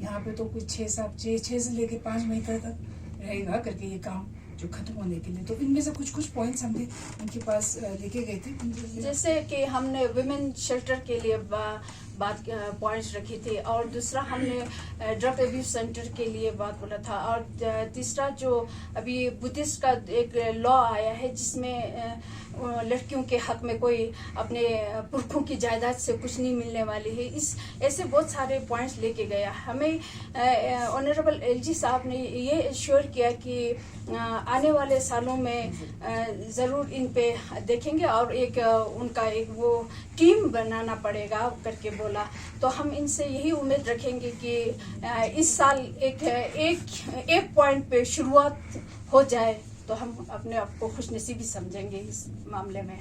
यहाँ पे तो कुछ 6 से लेके 5 मई तक रहेगा करके ये काम जो खत्म होने के लिए। तो इनमें से कुछ पॉइंट्स हमने उनके पास लेके गए थे, जैसे कि हमने वुमेन शेल्टर के लिए बात पॉइंट्स रखी थी, और दूसरा हमने ड्रग अब्यूज सेंटर के लिए बात बोला था, और तीसरा जो अभी बुद्धिस्ट का एक लॉ आया है जिसमें लड़कियों के हक में कोई अपने पुरखों की जायदाद से कुछ नहीं मिलने वाली है। इस ऐसे बहुत सारे पॉइंट्स लेके गया। हमें ऑनरेबल एलजी साहब ने ये एश्योर किया कि आने वाले सालों में ज़रूर इन पे देखेंगे, और एक उनका एक वो टीम बनाना पड़ेगा करके बोला। तो हम इनसे यही उम्मीद रखेंगे कि इस साल एक पॉइंट पे शुरुआत हो जाए तो हम अपने आप को खुशनसीबी समझेंगे इस मामले में।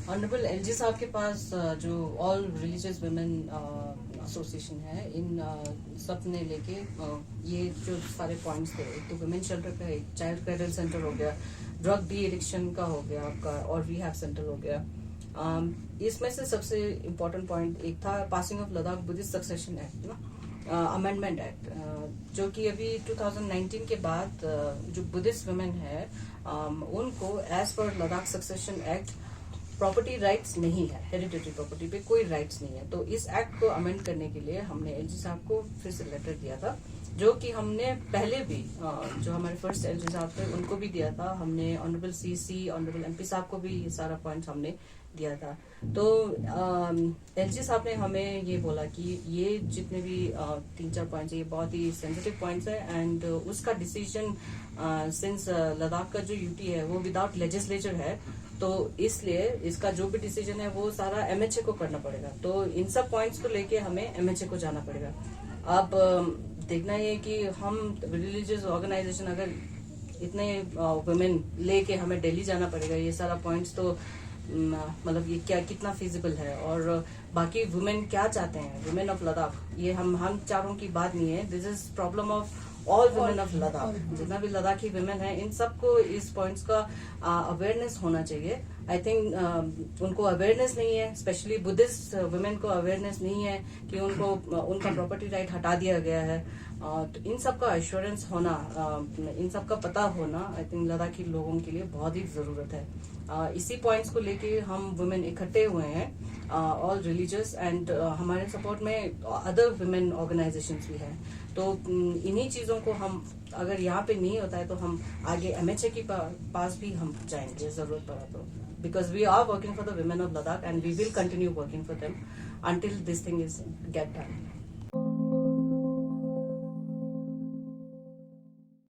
ऑनरेबल एलजी साहब के पास जो ऑल रिलीजियस वुमेन एसोसिएशन है, इन सब ने लेके ये जो सारे पॉइंट्स थे, एक तो वुमेन शेल्टर का, एक चाइल्ड केयर सेंटर हो गया, ड्रग डी एडिक्शन का हो गया आपका, और रिहैब सेंटर हो गया। इसमें से सबसे इम्पोर्टेंट पॉइंट एक था passing of Ladakh Buddhist succession act ना, अमेंडमेंट एक्ट, जो कि अभी 2019 के बाद जो बुद्धिस्ट वुमेन है उनको as per Ladakh succession act property rights नहीं है, हेरिडिटरी प्रॉपर्टी पे कोई राइट्स नहीं है। तो इस एक्ट को अमेंड करने के लिए हमने एलजी साहब को फिर से लेटर दिया था, जो कि हमने पहले भी जो हमारे फर्स्ट एलजी साहब थे उनको भी दिया था। हमने ऑनरेबल सीसी, ऑनरेबल एमपी साहब को भी ये सारा पॉइंट्स हमने दिया था। तो एलजी साहब ने हमें ये बोला कि ये जितने भी 3-4 पॉइंट्स, ये बहुत ही सेंसिटिव पॉइंट्स है, एंड उसका डिसीजन सिंस लद्दाख का जो यूटी है वो विदाउट लेजिस्लेचर है, तो इसलिए इसका जो भी डिसीजन है वो सारा एमएचए को करना पड़ेगा। तो इन सब पॉइंट्स को लेके हमें एमएचए को जाना पड़ेगा। अब देखना ये कि हम रिलीजियस ऑर्गेनाइजेशन अगर इतने वुमेन लेके हमें दिल्ली जाना पड़ेगा, ये सारा पॉइंट्स तो मतलब ये क्या कितना फिजिबल है, और बाकी वुमेन क्या चाहते हैं, वुमेन ऑफ लद्दाख, ये हम चारों की बात नहीं है, this is problem of all women of Ladakh. जितना भी लद्दाखी वुमेन है इन सबको इस पॉइंट्स का अवेयरनेस होना चाहिए। आई थिंक उनको अवेयरनेस नहीं है, स्पेशली बुद्धिस्ट वुमेन को अवेयरनेस नहीं है कि उनको उनका प्रॉपर्टी राइट हटा दिया गया है। तो इन सब का एश्योरेंस होना, इन सब का पता होना आई थिंक लद्दाखी लोगों के लिए बहुत ही जरूरत है। इसी पॉइंट्स को लेके हम वुमेन इकट्ठे हुए हैं, ऑल रिलीजियस, एंड हमारे सपोर्ट में अदर वुमेन ऑर्गेनाइजेशंस भी हैं। तो इन्हीं चीजों को हम अगर यहाँ पे नहीं होता है तो हम आगे एमएचए के पास भी हम जाएंगे जरूरत पड़ा तो, because we are working for the women of Ladakh and we will continue working for them until this thing is get done.